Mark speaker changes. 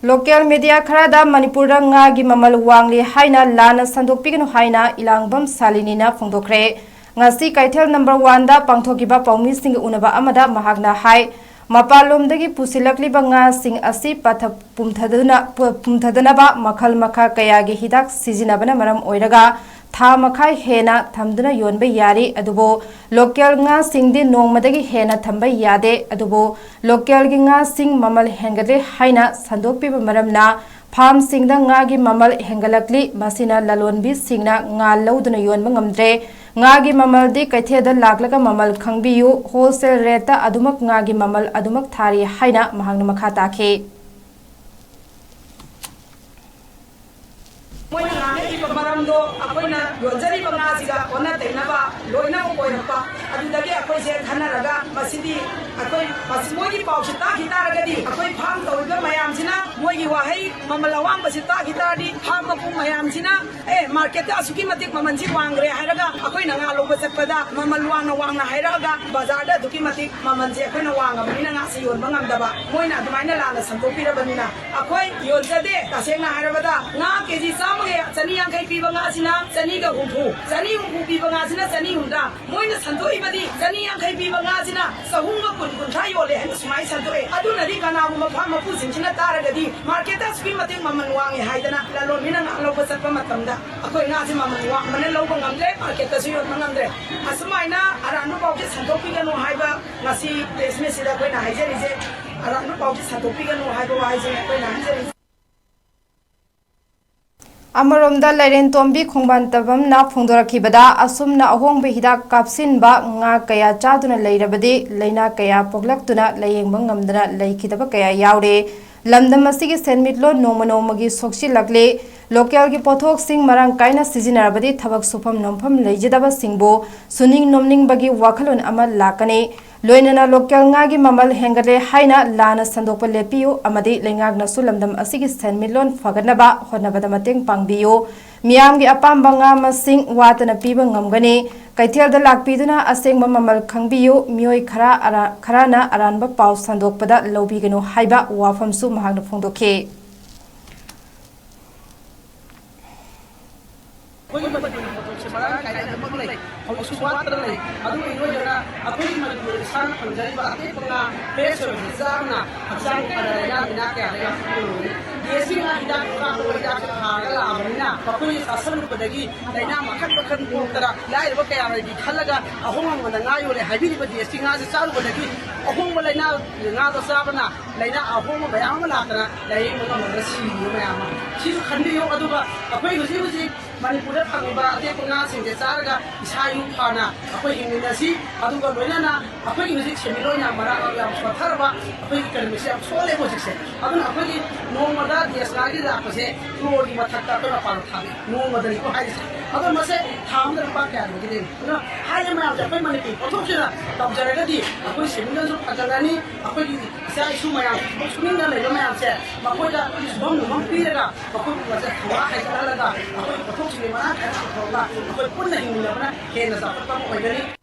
Speaker 1: Local media kharaदा Manipur ngagi mamal wangli haina lana sandokpiganu haina ilangbam salinina phongdokre ngasi kaithel number 1 da pangthokiba paumi sing unaba amada mahagna hai mapalomdagi pusilakliba nga sing asi patha pumthadana ba makhal makha kayagi hidak sijinabana maram oiraga tha makhai hena thamduna yonba yari adubo local nga singdi nongmadagi hena thamba yade adubo local gi nga sing mamal hengale haina sandokpiba maramna farm singda nga gi mamal hengalakli masina lalonbi singna nga lauduna yonba ngamdre nga gi mamal di kaitheda laklaga mamal khangbiyu wholesale rate adumak nga gi mamal adumak thari haina mahangna makha takhe
Speaker 2: Maramdo akoina yonjari bangasiga ona tainaba loina ko koinapa adudagi akoi se khanaraga masidi akoi masmogi pausita hitaragadi akoi pham tawga mayamsina mogi wahai mamalawang basita hitadi pham mapu mayamsina market asuki matik mamanji wangre hairaga akoi nanga loba chakpada mamalwana wangna hairaga bazar da duki matik mamanji akoina wanga bina ngasi yon bangamdaba moina adumaina lana santopira banina akoi yonjade tasengna hairabada nga keji samge chani yang kai piba nga sina chani ga humpu piba nga sina chani hunda moina santoi badi chani yang kai piba nga sina sahunga kun thai yole hen smai santoi adu nadi kana mu mapha mapu sinchina taragadi market as pi mating maman wangi haidana lalo mina nga lo basat pa matamda akoi nga si maman wang manen lo bangamde market as yot mangamde asmaina aranu pawje santopi ga no haiba ngasi desme sida koi na haije rije aranu pawje santopi ga no haiba waije koi na haije
Speaker 1: Amaromda Lairen Tombi Khongban Tabam na Phongdorakibada asumna ahongbe hidak kapsinba nga kaya chaduna leirabadi leina kaya poglaktuna layengba ngamdana leikidaba kaya yawre lamdam asigi senmitlo nomagi soksilakle local gi pothok sing marang kaina sijinarabadi thabak sufam nompham leijadaba singbo suning nomning bagi wakhalon ama lakane loinana local nga gi mamal hengale haina lana sandokpa lepiyo amadi lengagna sulamdam asigi senmilon faganaba honabada mateng pangbiyo miyam gi apamba nga masing watana piba ngamgani kaithel da lakpiduna aseng mamal khangbiyo mioi kharana aranba paw sandokpada lobigano haiba wafamsu mahagna phongdokhe
Speaker 2: Manipur Pangiba, Atepuna, Saraga, Isayu Pana, Apo Hinasi, Aduga Benana, Apo Music Semilona, Maraga, Patarva, Apo Kalmisia, Sole Position. Adun Apoli, no mother, the Aslagi, Apose, Lord Mataka, Pantavi, no mother, Other must say, Tom the Paka, high amount of money, Otokina, Tabjaragadi, Apo Semilans of Patarani, Apo Sumaya, Swinga, Legoman said, Mapoda is one period, Apo was a Hawaii, Apo Lima, pun na hindi naman na kaya nasa pagpapagdali